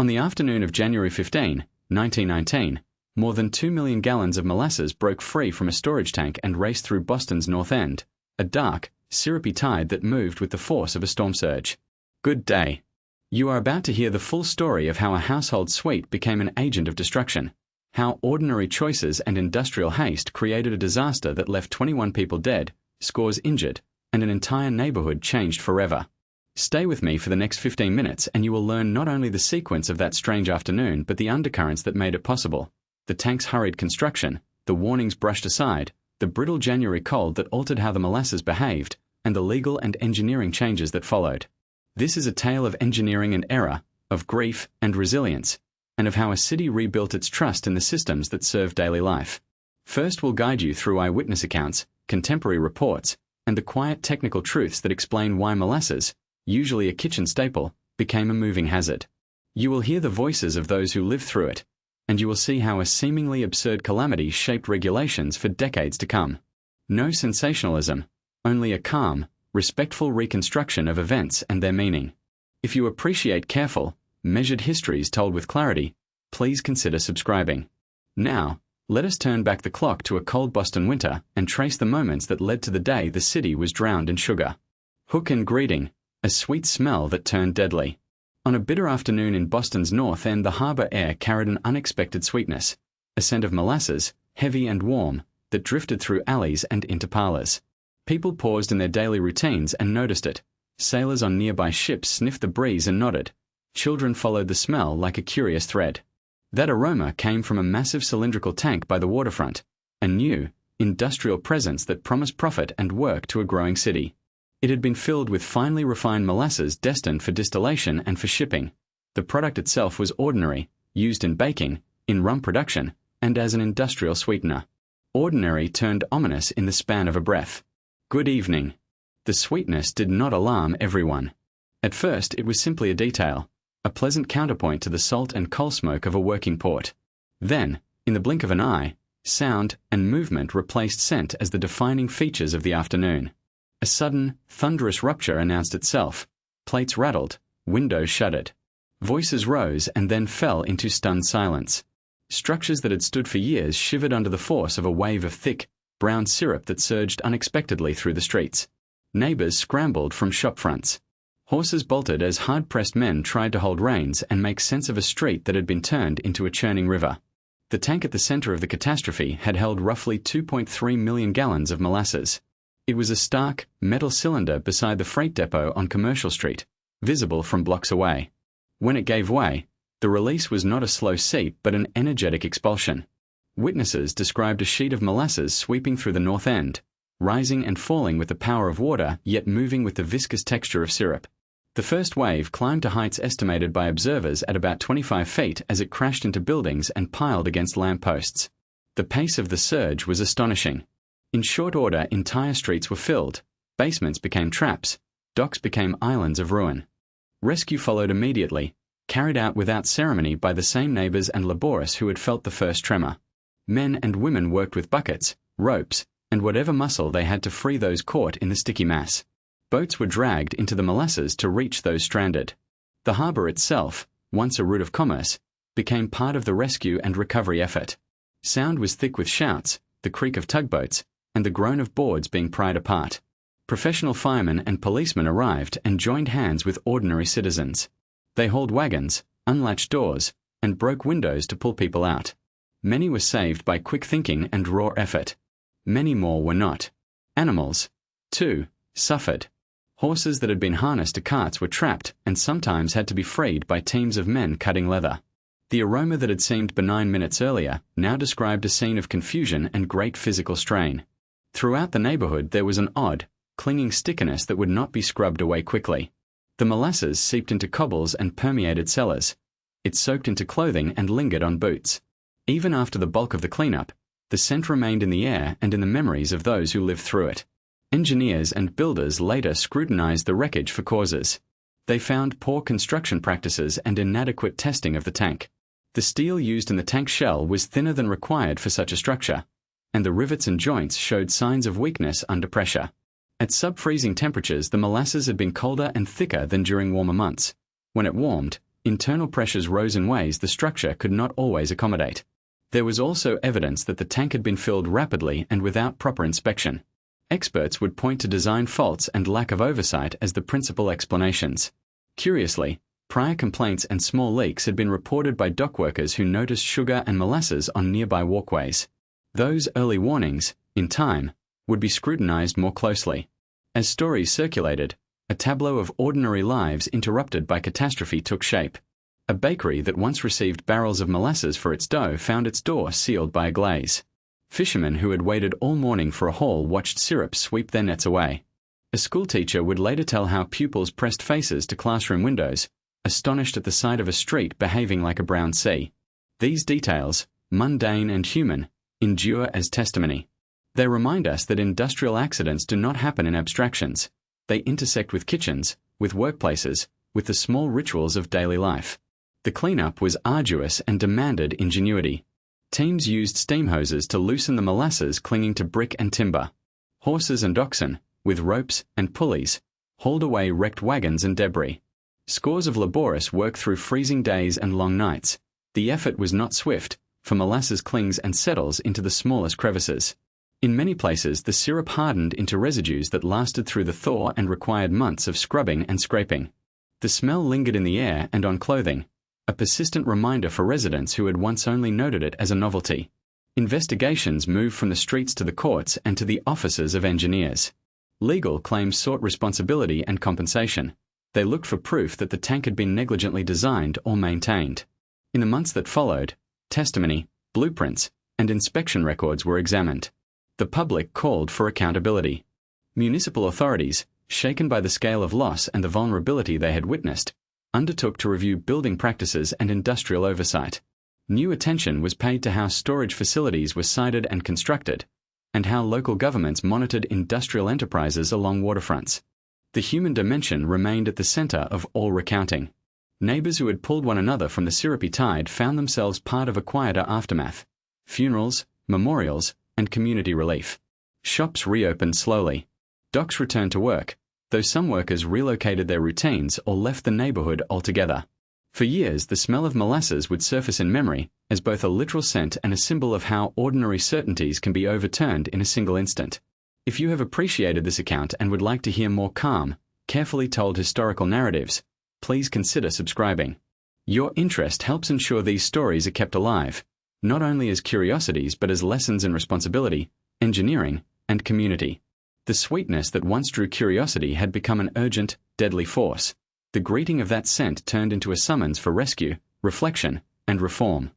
On the afternoon of January 15, 1919, more than 2 million gallons of molasses broke free from a storage tank and raced through Boston's North End, a dark, syrupy tide that moved with the force of a storm surge. Good day. You are about to hear the full story of how a household sweet became an agent of destruction, how ordinary choices and industrial haste created a disaster that left 21 people dead, scores injured, and an entire neighborhood changed forever. Stay with me for the next 15 minutes and you will learn not only the sequence of that strange afternoon but the undercurrents that made it possible, the tank's hurried construction, the warnings brushed aside, the brittle January cold that altered how the molasses behaved, and the legal and engineering changes that followed. This is a tale of engineering and error, of grief and resilience, and of how a city rebuilt its trust in the systems that serve daily life. First, we'll guide you through eyewitness accounts, contemporary reports, and the quiet technical truths that explain why molasses, usually a kitchen staple, became a moving hazard. You will hear the voices of those who lived through it, and you will see how a seemingly absurd calamity shaped regulations for decades to come. No sensationalism, only a calm, respectful reconstruction of events and their meaning. If you appreciate careful, measured histories told with clarity, please consider subscribing. Now, let us turn back the clock to a cold Boston winter and trace the moments that led to the day the city was drowned in sugar. Hook and greeting, a sweet smell that turned deadly. On a bitter afternoon in Boston's North End, the harbor air carried an unexpected sweetness, a scent of molasses, heavy and warm, that drifted through alleys and into parlors. People paused in their daily routines and noticed it. Sailors on nearby ships sniffed the breeze and nodded. Children followed the smell like a curious thread. That aroma came from a massive cylindrical tank by the waterfront, a new, industrial presence that promised profit and work to a growing city. It had been filled with finely refined molasses destined for distillation and for shipping. The product itself was ordinary, used in baking, in rum production, and as an industrial sweetener. Ordinary turned ominous in the span of a breath. Good evening. The sweetness did not alarm everyone. At first it was simply a detail, a pleasant counterpoint to the salt and coal smoke of a working port. Then, in the blink of an eye, sound and movement replaced scent as the defining features of the afternoon. A sudden, thunderous rupture announced itself. Plates rattled, windows shuddered. Voices rose and then fell into stunned silence. Structures that had stood for years shivered under the force of a wave of thick, brown syrup that surged unexpectedly through the streets. Neighbors scrambled from shop fronts. Horses bolted as hard-pressed men tried to hold reins and make sense of a street that had been turned into a churning river. The tank at the center of the catastrophe had held roughly 2.3 million gallons of molasses. It was a stark, metal cylinder beside the freight depot on Commercial Street, visible from blocks away. When it gave way, the release was not a slow seep but an energetic expulsion. Witnesses described a sheet of molasses sweeping through the North End, rising and falling with the power of water yet moving with the viscous texture of syrup. The first wave climbed to heights estimated by observers at about 25 feet as it crashed into buildings and piled against lampposts. The pace of the surge was astonishing. In short order, entire streets were filled, basements became traps, docks became islands of ruin. Rescue followed immediately, carried out without ceremony by the same neighbors and laborious who had felt the first tremor. Men and women worked with buckets, ropes, and whatever muscle they had to free those caught in the sticky mass. Boats were dragged into the molasses to reach those stranded. The harbor itself, once a route of commerce, became part of the rescue and recovery effort. Sound was thick with shouts, the creak of tugboats, and the groan of boards being pried apart. Professional firemen and policemen arrived and joined hands with ordinary citizens. They hauled wagons, unlatched doors, and broke windows to pull people out. Many were saved by quick thinking and raw effort. Many more were not. Animals, too, suffered. Horses that had been harnessed to carts were trapped and sometimes had to be freed by teams of men cutting leather. The aroma that had seemed benign minutes earlier now described a scene of confusion and great physical strain. Throughout the neighborhood there was an odd, clinging stickiness that would not be scrubbed away quickly. The molasses seeped into cobbles and permeated cellars. It soaked into clothing and lingered on boots. Even after the bulk of the cleanup, the scent remained in the air and in the memories of those who lived through it. Engineers and builders later scrutinized the wreckage for causes. They found poor construction practices and inadequate testing of the tank. The steel used in the tank shell was thinner than required for such a structure, and the rivets and joints showed signs of weakness under pressure. At sub-freezing temperatures, the molasses had been colder and thicker than during warmer months. When it warmed, Internal pressures rose in ways the structure could not always accommodate. There was also evidence that the tank had been filled rapidly and without proper inspection. Experts would point to design faults and lack of oversight as the principal explanations. Curiously, prior complaints and small leaks had been reported by dock workers who noticed sugar and molasses on nearby walkways. Those early warnings, in time, would be scrutinized more closely. As stories circulated, a tableau of ordinary lives interrupted by catastrophe took shape. A bakery that once received barrels of molasses for its dough found its door sealed by a glaze. Fishermen who had waited all morning for a haul watched syrup sweep their nets away. A schoolteacher would later tell how pupils pressed faces to classroom windows, astonished at the sight of a street behaving like a brown sea. These details, mundane and human, endure as testimony. They remind us that industrial accidents do not happen in abstractions. They intersect with kitchens, with workplaces, with the small rituals of daily life. The cleanup was arduous and demanded ingenuity. Teams used steam hoses to loosen the molasses clinging to brick and timber. Horses and oxen, with ropes and pulleys, hauled away wrecked wagons and debris. Scores of laborious worked through freezing days and long nights. The effort was not swift, for molasses clings and settles into the smallest crevices. In many places, the syrup hardened into residues that lasted through the thaw and required months of scrubbing and scraping. The smell lingered in the air and on clothing, a persistent reminder for residents who had once only noted it as a novelty. Investigations moved from the streets to the courts and to the offices of engineers. Legal claims sought responsibility and compensation. They looked for proof that the tank had been negligently designed or maintained. In the months that followed, testimony, blueprints, and inspection records were examined. The public called for accountability. Municipal authorities, shaken by the scale of loss and the vulnerability they had witnessed, undertook to review building practices and industrial oversight. New attention was paid to how storage facilities were sited and constructed, and how local governments monitored industrial enterprises along waterfronts. The human dimension remained at the center of all recounting. Neighbors who had pulled one another from the syrupy tide found themselves part of a quieter aftermath. Funerals, memorials, and community relief. Shops reopened slowly. Docks returned to work, though some workers relocated their routines or left the neighborhood altogether. For years, the smell of molasses would surface in memory as both a literal scent and a symbol of how ordinary certainties can be overturned in a single instant. If you have appreciated this account and would like to hear more calm, carefully told historical narratives, please consider subscribing. Your interest helps ensure these stories are kept alive, not only as curiosities but as lessons in responsibility, engineering, and community. The sweetness that once drew curiosity had become an urgent, deadly force. The greeting of that scent turned into a summons for rescue, reflection, and reform.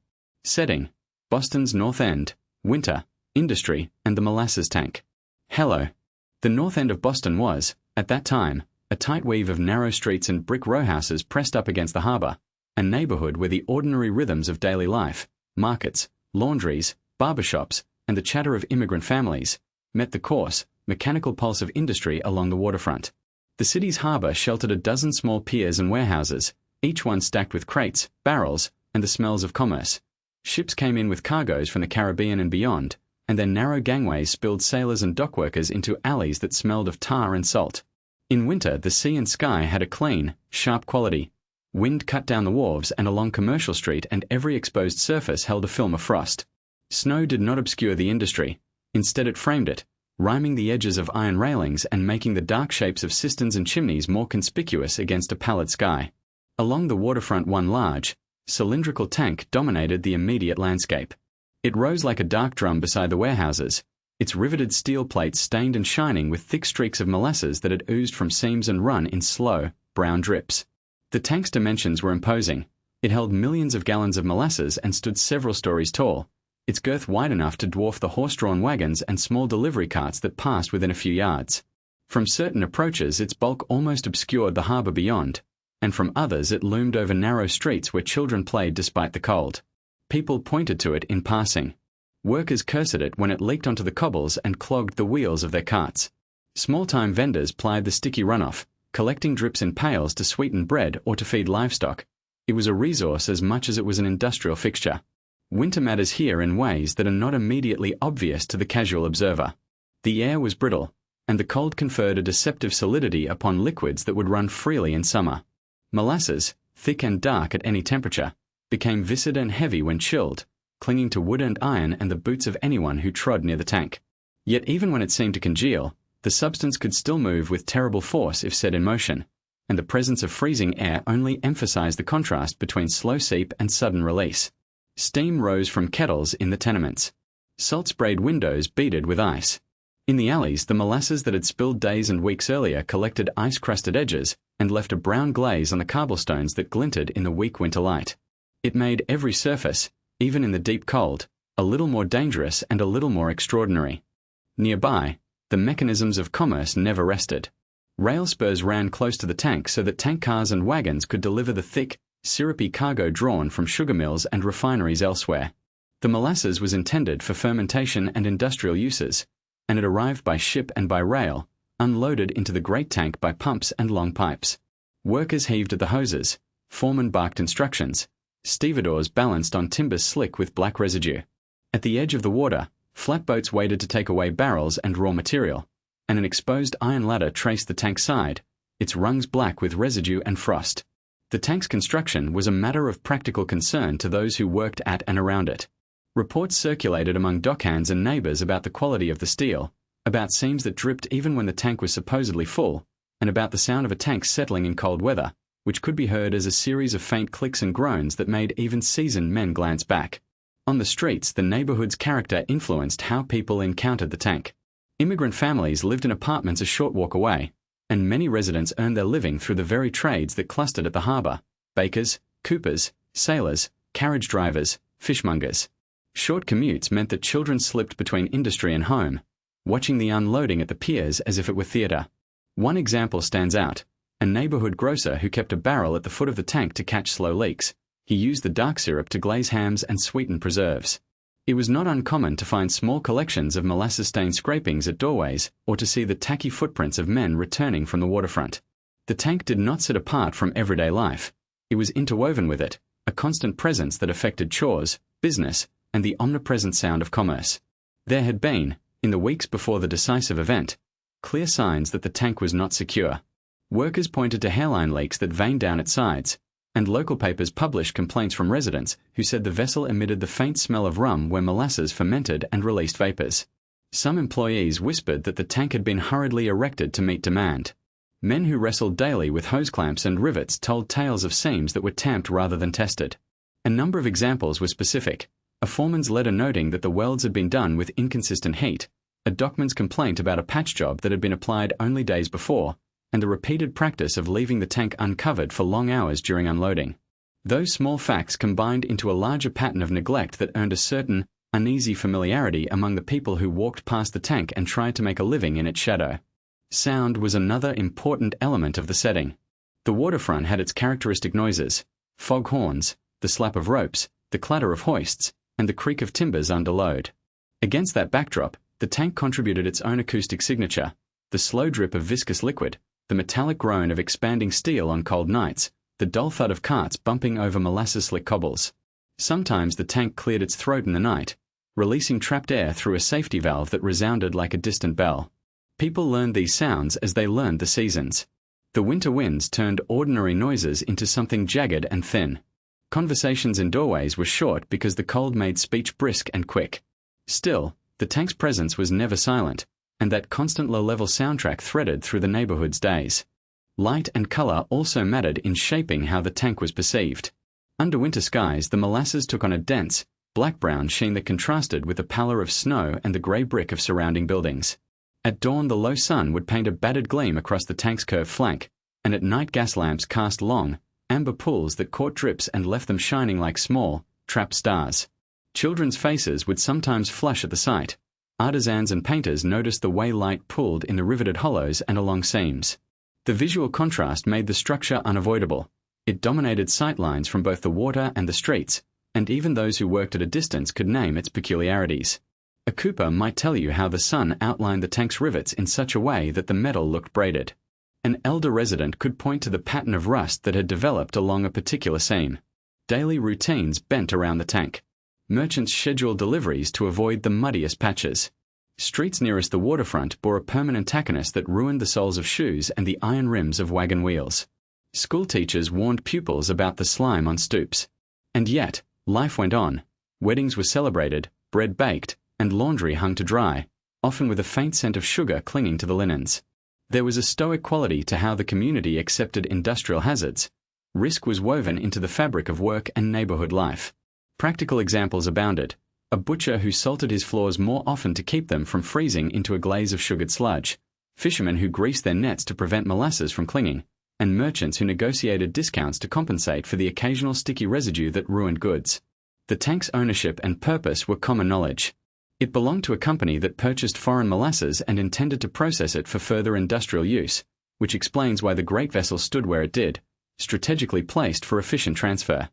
Setting: Boston's North End, winter, industry, and the molasses tank. Hello. The North End of Boston was, at that time, a tight weave of narrow streets and brick rowhouses pressed up against the harbor, a neighborhood where the ordinary rhythms of daily life, markets, laundries, barbershops, and the chatter of immigrant families, met the coarse, mechanical pulse of industry along the waterfront. The city's harbor sheltered a dozen small piers and warehouses, each one stacked with crates, barrels, and the smells of commerce. Ships came in with cargoes from the Caribbean and beyond, and their narrow gangways spilled sailors and dockworkers into alleys that smelled of tar and salt. In winter, the sea and sky had a clean, sharp quality. Wind cut down the wharves and along Commercial Street, and every exposed surface held a film of frost. Snow did not obscure the industry. Instead, it framed it, rhyming the edges of iron railings and making the dark shapes of cisterns and chimneys more conspicuous against a pallid sky. Along the waterfront, one large, cylindrical tank dominated the immediate landscape. It rose like a dark drum beside the warehouses, its riveted steel plates stained and shining with thick streaks of molasses that had oozed from seams and run in slow, brown drips. The tank's dimensions were imposing. It held millions of gallons of molasses and stood several stories tall, its girth wide enough to dwarf the horse-drawn wagons and small delivery carts that passed within a few yards. From certain approaches, its bulk almost obscured the harbor beyond, and from others it loomed over narrow streets where children played despite the cold. People pointed to it in passing. Workers cursed at it when it leaked onto the cobbles and clogged the wheels of their carts. Small-time vendors plied the sticky runoff, collecting drips in pails to sweeten bread or to feed livestock. It was a resource as much as it was an industrial fixture. Winter matters here in ways that are not immediately obvious to the casual observer. The air was brittle, and the cold conferred a deceptive solidity upon liquids that would run freely in summer. Molasses, thick and dark at any temperature, became viscid and heavy when chilled, clinging to wood and iron and the boots of anyone who trod near the tank. Yet even when it seemed to congeal, the substance could still move with terrible force if set in motion, and the presence of freezing air only emphasized the contrast between slow seep and sudden release. Steam rose from kettles in the tenements. Salt-sprayed windows beaded with ice. In the alleys, the molasses that had spilled days and weeks earlier collected ice-crusted edges and left a brown glaze on the cobblestones that glinted in the weak winter light. It made every surface, even in the deep cold, a little more dangerous and a little more extraordinary. Nearby, the mechanisms of commerce never rested. Rail spurs ran close to the tank so that tank cars and wagons could deliver the thick, syrupy cargo drawn from sugar mills and refineries elsewhere. The molasses was intended for fermentation and industrial uses, and it arrived by ship and by rail, unloaded into the great tank by pumps and long pipes. Workers heaved at the hoses, foremen barked instructions, stevedores balanced on timbers slick with black residue. At the edge of the water, flatboats waited to take away barrels and raw material, and an exposed iron ladder traced the tank's side, its rungs black with residue and frost. The tank's construction was a matter of practical concern to those who worked at and around it. Reports circulated among dockhands and neighbors about the quality of the steel, about seams that dripped even when the tank was supposedly full, and about the sound of a tank settling in cold weather, which could be heard as a series of faint clicks and groans that made even seasoned men glance back. On the streets, the neighborhood's character influenced how people encountered the tank. Immigrant families lived in apartments a short walk away, and many residents earned their living through the very trades that clustered at the harbor: bakers, coopers, sailors, carriage drivers, fishmongers. Short commutes meant that children slipped between industry and home, watching the unloading at the piers as if it were theater. One example stands out: a neighborhood grocer who kept a barrel at the foot of the tank to catch slow leaks. He used the dark syrup to glaze hams and sweeten preserves. It was not uncommon to find small collections of molasses-stained scrapings at doorways or to see the tacky footprints of men returning from the waterfront. The tank did not sit apart from everyday life. It was interwoven with it, a constant presence that affected chores, business, and the omnipresent sound of commerce. There had been, in the weeks before the decisive event, clear signs that the tank was not secure. Workers pointed to hairline leaks that veined down its sides, and local papers published complaints from residents who said the vessel emitted the faint smell of rum where molasses fermented and released vapors. Some employees whispered that the tank had been hurriedly erected to meet demand. Men who wrestled daily with hose clamps and rivets told tales of seams that were tamped rather than tested. A number of examples were specific: a foreman's letter noting that the welds had been done with inconsistent heat, a dockman's complaint about a patch job that had been applied only days before, and the repeated practice of leaving the tank uncovered for long hours during unloading. Those small facts combined into a larger pattern of neglect that earned a certain uneasy familiarity among the people who walked past the tank and tried to make a living in its shadow. Sound was another important element of the setting. The waterfront had its characteristic noises: fog horns, the slap of ropes, the clatter of hoists, and the creak of timbers under load. Against that backdrop, the tank contributed its own acoustic signature: the slow drip of viscous liquid, the metallic groan of expanding steel on cold nights, the dull thud of carts bumping over molasses-slick cobbles. Sometimes the tank cleared its throat in the night, releasing trapped air through a safety valve that resounded like a distant bell. People learned these sounds as they learned the seasons. The winter winds turned ordinary noises into something jagged and thin. Conversations in doorways were short because the cold made speech brisk and quick. Still, the tank's presence was never silent, and that constant low-level soundtrack threaded through the neighborhood's days. Light and color also mattered in shaping how the tank was perceived. Under winter skies, the molasses took on a dense, black-brown sheen that contrasted with the pallor of snow and the gray brick of surrounding buildings. At dawn, the low sun would paint a battered gleam across the tank's curved flank, and at night gas lamps cast long, amber pools that caught drips and left them shining like small, trapped stars. Children's faces would sometimes flush at the sight. Artisans and painters noticed the way light pooled in the riveted hollows and along seams. The visual contrast made the structure unavoidable. It dominated sight lines from both the water and the streets, and even those who worked at a distance could name its peculiarities. A cooper might tell you how the sun outlined the tank's rivets in such a way that the metal looked braided. An elder resident could point to the pattern of rust that had developed along a particular seam. Daily routines bent around the tank. Merchants scheduled deliveries to avoid the muddiest patches. Streets nearest the waterfront bore a permanent tackiness that ruined the soles of shoes and the iron rims of wagon wheels. School teachers warned pupils about the slime on stoops. And yet, life went on. Weddings were celebrated, bread baked, and laundry hung to dry, often with a faint scent of sugar clinging to the linens. There was a stoic quality to how the community accepted industrial hazards. Risk was woven into the fabric of work and neighborhood life. Practical examples abounded. A butcher who salted his floors more often to keep them from freezing into a glaze of sugared sludge, fishermen who greased their nets to prevent molasses from clinging, and merchants who negotiated discounts to compensate for the occasional sticky residue that ruined goods. The tank's ownership and purpose were common knowledge. It belonged to a company that purchased foreign molasses and intended to process it for further industrial use, which explains why the great vessel stood where it did, strategically placed for efficient transfer.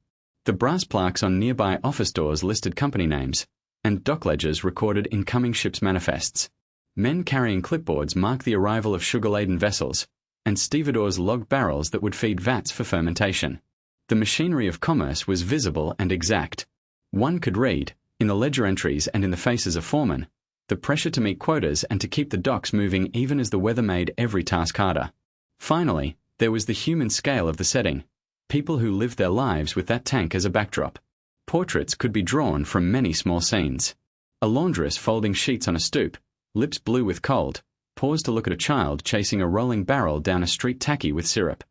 The brass plaques on nearby office doors listed company names, and dock ledgers recorded incoming ships' manifests. Men carrying clipboards marked the arrival of sugar-laden vessels, and stevedores logged barrels that would feed vats for fermentation. The machinery of commerce was visible and exact. One could read, in the ledger entries and in the faces of foremen, the pressure to meet quotas and to keep the docks moving even as the weather made every task harder. Finally, there was the human scale of the setting. People who lived their lives with that tank as a backdrop. Portraits could be drawn from many small scenes. A laundress folding sheets on a stoop, lips blue with cold, paused to look at a child chasing a rolling barrel down a street tacky with syrup.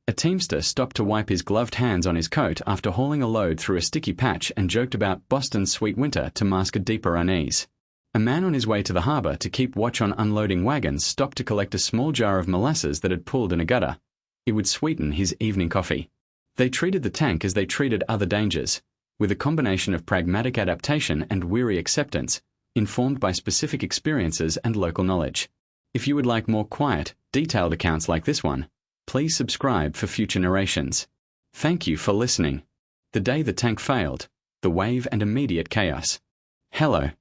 A teamster stopped to wipe his gloved hands on his coat after hauling a load through a sticky patch and joked about Boston's sweet winter to mask a deeper unease. A man on his way to the harbor to keep watch on unloading wagons stopped to collect a small jar of molasses that had pooled in a gutter. It would sweeten his evening coffee. They treated the tank as they treated other dangers, with a combination of pragmatic adaptation and weary acceptance, informed by specific experiences and local knowledge. If you would like more quiet, detailed accounts like this one, please subscribe for future narrations. Thank you for listening. The day the tank failed, the wave and immediate chaos. Hello.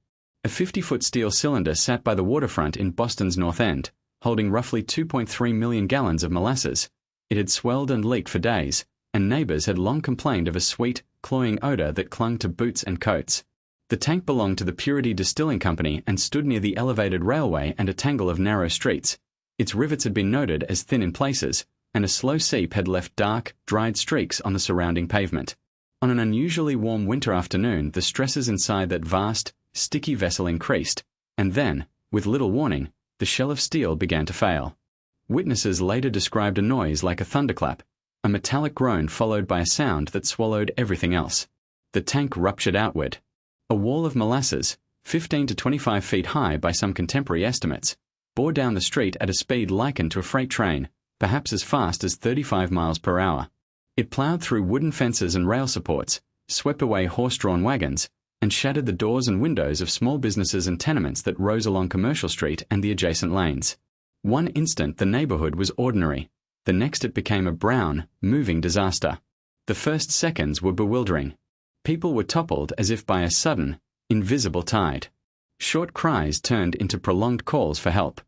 A 50-foot steel cylinder sat by the waterfront in Boston's North End, holding roughly 2.3 million gallons of molasses. It had swelled and leaked for days, and neighbors had long complained of a sweet, cloying odor that clung to boots and coats. The tank belonged to the Purity Distilling Company and stood near the elevated railway and a tangle of narrow streets. Its rivets had been noted as thin in places, and a slow seep had left dark, dried streaks on the surrounding pavement. On an unusually warm winter afternoon, the stresses inside that vast, sticky vessel increased, and then, with little warning, the shell of steel began to fail. Witnesses later described a noise like a thunderclap, a metallic groan followed by a sound that swallowed everything else. The tank ruptured outward. A wall of molasses, 15 to 25 feet high by some contemporary estimates, bore down the street at a speed likened to a freight train, perhaps as fast as 35 miles per hour. It plowed through wooden fences and rail supports, swept away horse-drawn wagons, and shattered the doors and windows of small businesses and tenements that rose along Commercial Street and the adjacent lanes. One instant the neighborhood was ordinary. The next it became a brown, moving disaster. The first seconds were bewildering. People were toppled as if by a sudden, invisible tide. Short cries turned into prolonged calls for help.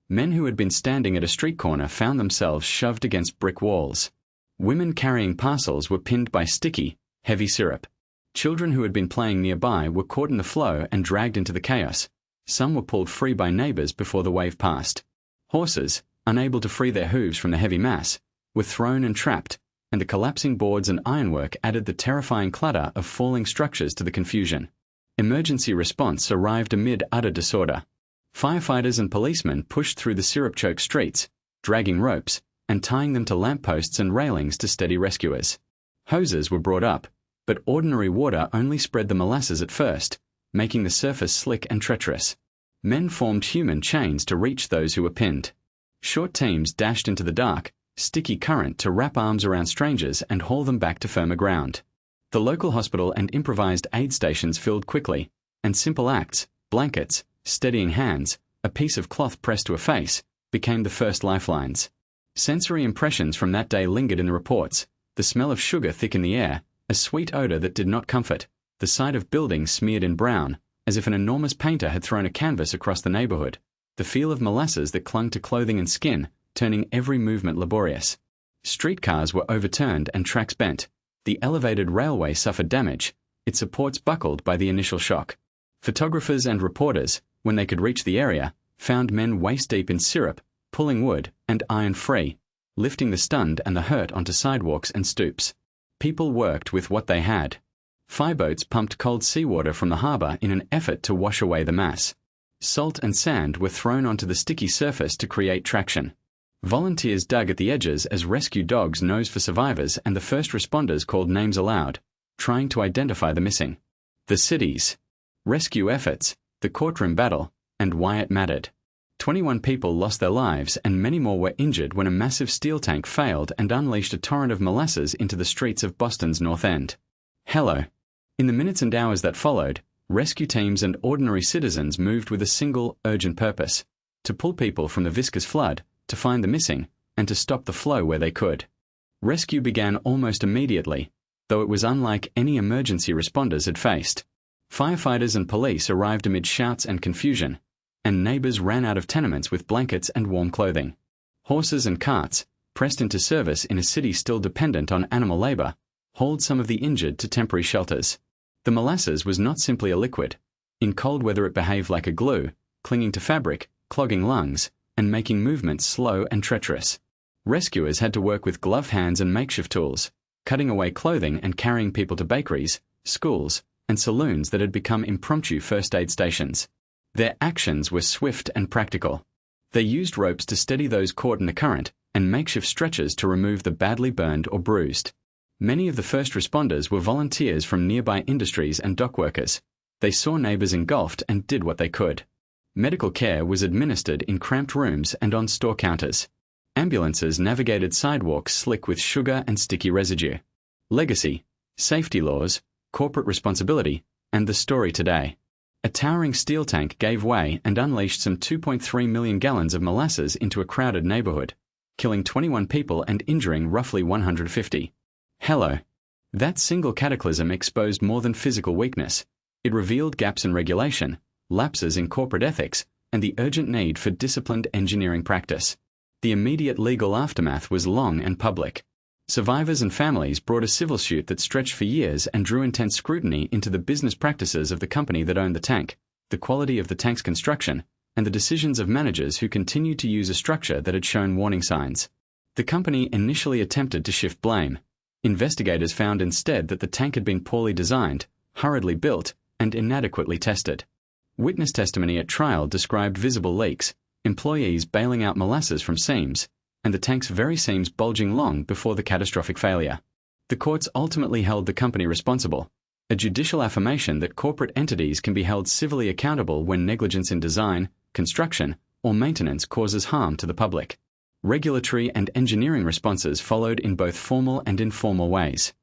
Men who had been standing at a street corner found themselves shoved against brick walls. Women carrying parcels were pinned by sticky, heavy syrup. Children who had been playing nearby were caught in the flow and dragged into the chaos. Some were pulled free by neighbors before the wave passed. Horses, unable to free their hooves from the heavy mass, were thrown and trapped, and the collapsing boards and ironwork added the terrifying clutter of falling structures to the confusion. Emergency response arrived amid utter disorder. Firefighters and policemen pushed through the syrup-choked streets, dragging ropes, and tying them to lampposts and railings to steady rescuers. Hoses were brought up, but ordinary water only spread the molasses at first, making the surface slick and treacherous. Men formed human chains to reach those who were pinned. Short teams dashed into the dark, sticky current to wrap arms around strangers and haul them back to firmer ground. The local hospital and improvised aid stations filled quickly, and simple acts, blankets, steadying hands, a piece of cloth pressed to a face, became the first lifelines. Sensory impressions from that day lingered in the reports: the smell of sugar thick in the air, a sweet odor that did not comfort, the sight of buildings smeared in brown, as if an enormous painter had thrown a canvas across the neighborhood, the feel of molasses that clung to clothing and skin, turning every movement laborious. Streetcars were overturned and tracks bent. The elevated railway suffered damage, its supports buckled by the initial shock. Photographers and reporters, when they could reach the area, found men waist-deep in syrup, pulling wood, and iron free. lifting the stunned and the hurt onto sidewalks and stoops. People worked with what they had. Fireboats pumped cold seawater from the harbor in an effort to wash away the mass. Salt and sand were thrown onto the sticky surface to create traction. Volunteers dug at the edges as rescue dogs nosed for survivors, and the first responders called names aloud, trying to identify the missing. The cities, rescue efforts, the courtroom battle, and why it mattered. 21 people lost their lives and many more were injured when a massive steel tank failed and unleashed a torrent of molasses into the streets of Boston's North End. Hello. In the minutes and hours that followed, rescue teams and ordinary citizens moved with a single, urgent purpose: to pull people from the viscous flood, to find the missing, and to stop the flow where they could. Rescue began almost immediately, though it was unlike any emergency responders had faced. Firefighters and police arrived amid shouts and confusion, and neighbors ran out of tenements with blankets and warm clothing. Horses and carts, pressed into service in a city still dependent on animal labor, hauled some of the injured to temporary shelters. The molasses was not simply a liquid. In cold weather it behaved like a glue, clinging to fabric, clogging lungs, and making movements slow and treacherous. Rescuers had to work with gloved hands and makeshift tools, cutting away clothing and carrying people to bakeries, schools, and saloons that had become impromptu first aid stations. Their actions were swift and practical. They used ropes to steady those caught in the current, and makeshift stretchers to remove the badly burned or bruised. Many of the first responders were volunteers from nearby industries and dock workers. They saw neighbors engulfed and did what they could. Medical care was administered in cramped rooms and on store counters. Ambulances navigated sidewalks slick with sugar and sticky residue. Legacy, safety laws, corporate responsibility, and the story today. A towering steel tank gave way and unleashed some 2.3 million gallons of molasses into a crowded neighborhood, killing 21 people and injuring roughly 150. Hello. That single cataclysm exposed more than physical weakness. It revealed gaps in regulation, lapses in corporate ethics, and the urgent need for disciplined engineering practice. The immediate legal aftermath was long and public. Survivors and families brought a civil suit that stretched for years and drew intense scrutiny into the business practices of the company that owned the tank, the quality of the tank's construction, and the decisions of managers who continued to use a structure that had shown warning signs. The company initially attempted to shift blame. Investigators found instead that the tank had been poorly designed, hurriedly built, and inadequately tested. Witness testimony at trial described visible leaks, employees bailing out molasses from seams, and the tank's very seams bulging long before the catastrophic failure. The courts ultimately held the company responsible, a judicial affirmation that corporate entities can be held civilly accountable when negligence in design, construction, or maintenance causes harm to the public. Regulatory and engineering responses followed in both formal and informal ways.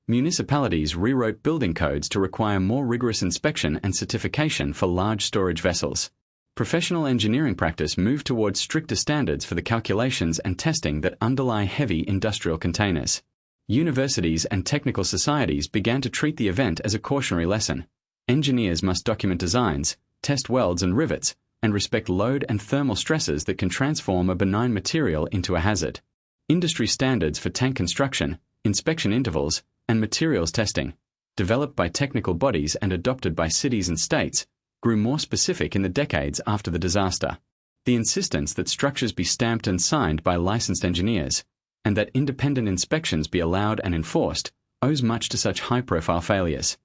Municipalities rewrote building codes to require more rigorous inspection and certification for large storage vessels. Professional engineering practice moved towards stricter standards for the calculations and testing that underlie heavy industrial containers. Universities and technical societies began to treat the event as a cautionary lesson. Engineers must document designs, test welds and rivets, and respect load and thermal stresses that can transform a benign material into a hazard. Industry standards for tank construction, inspection intervals, and materials testing, developed by technical bodies and adopted by cities and states, grew more specific in the decades after the disaster. The insistence that structures be stamped and signed by licensed engineers, and that independent inspections be allowed and enforced, owes much to such high-profile failures.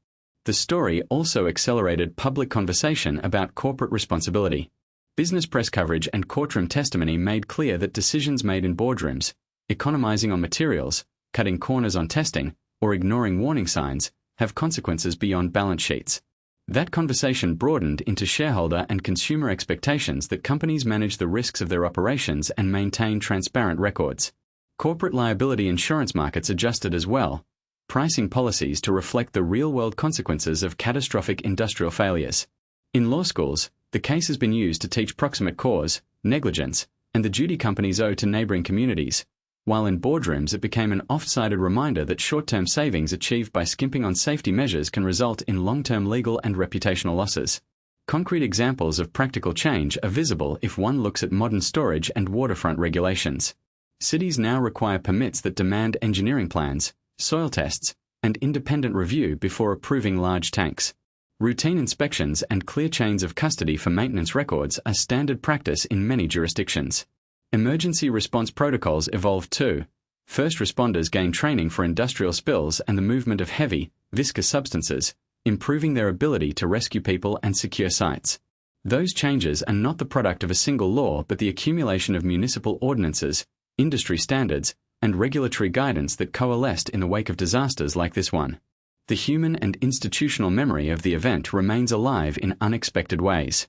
The story also accelerated public conversation about corporate responsibility. Business press coverage and courtroom testimony made clear that decisions made in boardrooms, economizing on materials, cutting corners on testing, or ignoring warning signs, have consequences beyond balance sheets. That conversation broadened into shareholder and consumer expectations that companies manage the risks of their operations and maintain transparent records. Corporate liability insurance markets adjusted as well, pricing policies to reflect the real-world consequences of catastrophic industrial failures. In law schools, the case has been used to teach proximate cause, negligence, and the duty companies owe to neighboring communities, while in boardrooms it became an oft-cited reminder that short-term savings achieved by skimping on safety measures can result in long-term legal and reputational losses. Concrete examples of practical change are visible if one looks at modern storage and waterfront regulations. Cities now require permits that demand engineering plans, soil tests, and independent review before approving large tanks. Routine inspections and clear chains of custody for maintenance records are standard practice in many jurisdictions. Emergency response protocols evolved too. First responders gained training for industrial spills and the movement of heavy, viscous substances, improving their ability to rescue people and secure sites. Those changes are not the product of a single law but the accumulation of municipal ordinances, industry standards, and regulatory guidance that coalesced in the wake of disasters like this one. The human and institutional memory of the event remains alive in unexpected ways.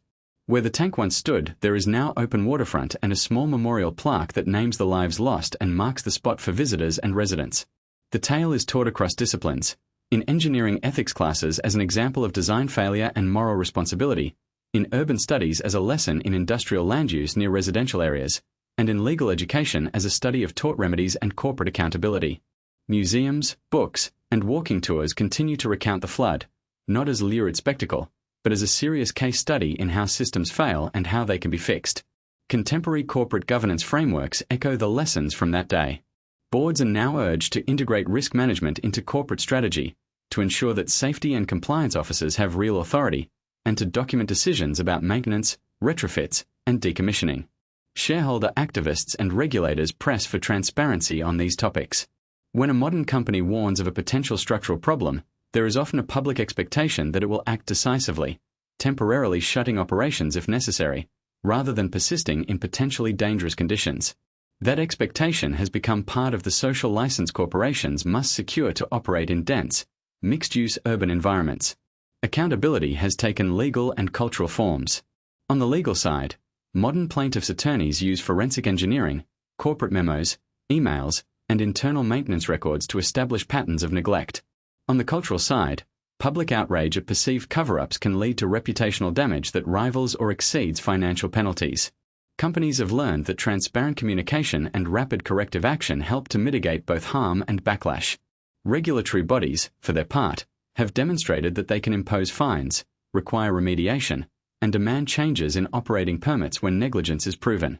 Where the tank once stood, there is now open waterfront and a small memorial plaque that names the lives lost and marks the spot for visitors and residents. The tale is taught across disciplines, in engineering ethics classes as an example of design failure and moral responsibility, in urban studies as a lesson in industrial land use near residential areas, and in legal education as a study of tort remedies and corporate accountability. Museums, books, and walking tours continue to recount the flood, not as a lurid spectacle, but as a serious case study in how systems fail and how they can be fixed. Contemporary corporate governance frameworks echo the lessons from that day. Boards are now urged to integrate risk management into corporate strategy, to ensure that safety and compliance officers have real authority, and to document decisions about maintenance, retrofits, and decommissioning. Shareholder activists and regulators press for transparency on these topics. When a modern company warns of a potential structural problem, there is often a public expectation that it will act decisively, temporarily shutting operations if necessary, rather than persisting in potentially dangerous conditions. That expectation has become part of the social license corporations must secure to operate in dense, mixed-use urban environments. Accountability has taken legal and cultural forms. On the legal side, modern plaintiffs' attorneys use forensic engineering, corporate memos, emails, and internal maintenance records to establish patterns of neglect. On the cultural side, public outrage at perceived cover-ups can lead to reputational damage that rivals or exceeds financial penalties. Companies have learned that transparent communication and rapid corrective action help to mitigate both harm and backlash. Regulatory bodies, for their part, have demonstrated that they can impose fines, require remediation, and demand changes in operating permits when negligence is proven.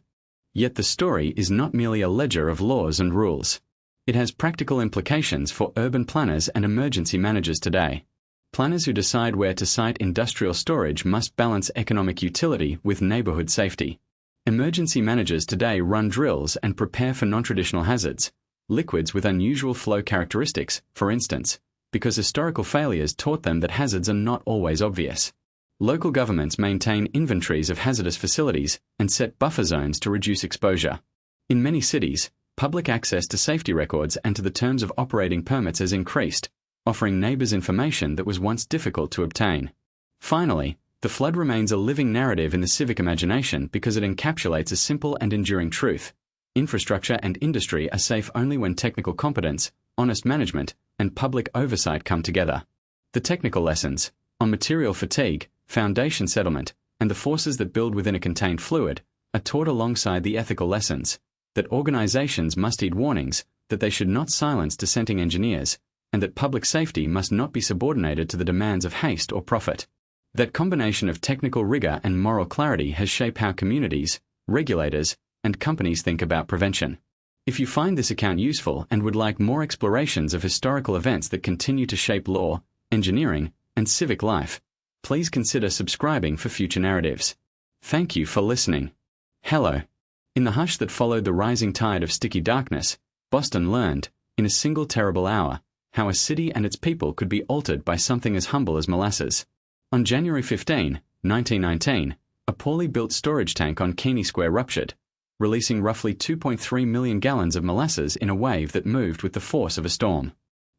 Yet the story is not merely a ledger of laws and rules. It has practical implications for urban planners and emergency managers today. Planners who decide where to site industrial storage must balance economic utility with neighborhood safety. Emergency managers today run drills and prepare for non-traditional hazards, liquids with unusual flow characteristics, for instance, because historical failures taught them that hazards are not always obvious. Local governments maintain inventories of hazardous facilities and set buffer zones to reduce exposure. In many cities, public access to safety records and to the terms of operating permits has increased, offering neighbors information that was once difficult to obtain. Finally, the flood remains a living narrative in the civic imagination because it encapsulates a simple and enduring truth. Infrastructure and industry are safe only when technical competence, honest management, and public oversight come together. The technical lessons on material fatigue, foundation settlement, and the forces that build within a contained fluid are taught alongside the ethical lessons that organizations must heed warnings, that they should not silence dissenting engineers, and that public safety must not be subordinated to the demands of haste or profit. That combination of technical rigor and moral clarity has shaped how communities, regulators, and companies think about prevention. If you find this account useful and would like more explorations of historical events that continue to shape law, engineering, and civic life, please consider subscribing for future narratives. Thank you for listening. Hello. In the hush that followed the rising tide of sticky darkness, Boston learned, in a single terrible hour, how a city and its people could be altered by something as humble as molasses. On January 15, 1919, a poorly built storage tank on Keeney Square ruptured, releasing roughly 2.3 million gallons of molasses in a wave that moved with the force of a storm.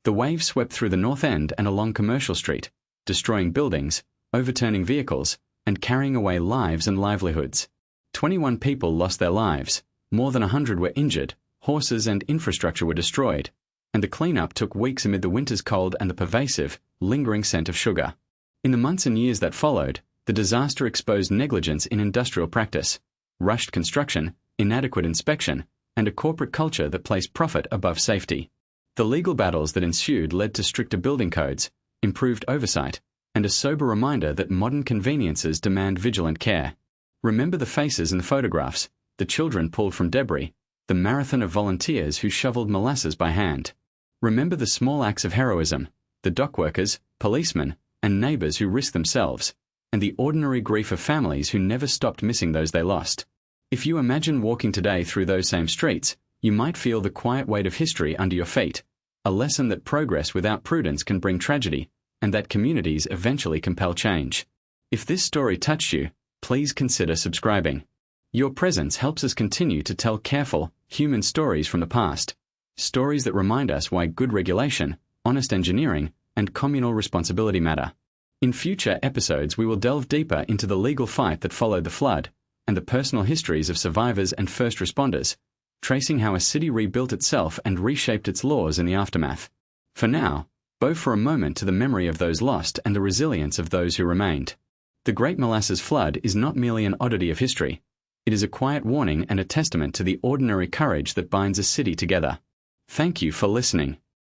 The wave swept through the North End and along Commercial Street, destroying buildings, overturning vehicles, and carrying away lives and livelihoods. 21 people lost their lives, more than 100 were injured, horses and infrastructure were destroyed, and the cleanup took weeks amid the winter's cold and the pervasive, lingering scent of sugar. In the months and years that followed, the disaster exposed negligence in industrial practice, rushed construction, inadequate inspection, and a corporate culture that placed profit above safety. The legal battles that ensued led to stricter building codes, improved oversight, and a sober reminder that modern conveniences demand vigilant care. Remember the faces in the photographs, the children pulled from debris, the marathon of volunteers who shoveled molasses by hand. Remember the small acts of heroism, the dock workers, policemen, and neighbors who risked themselves, and the ordinary grief of families who never stopped missing those they lost. If you imagine walking today through those same streets, you might feel the quiet weight of history under your feet, a lesson that progress without prudence can bring tragedy, and that communities eventually compel change. If this story touched you, please consider subscribing. Your presence helps us continue to tell careful, human stories from the past. Stories that remind us why good regulation, honest engineering, and communal responsibility matter. In future episodes, we will delve deeper into the legal fight that followed the flood, and the personal histories of survivors and first responders, tracing how a city rebuilt itself and reshaped its laws in the aftermath. For now, bow for a moment to the memory of those lost and the resilience of those who remained. The Great Molasses Flood is not merely an oddity of history. It is a quiet warning and a testament to the ordinary courage that binds a city together. Thank you for listening.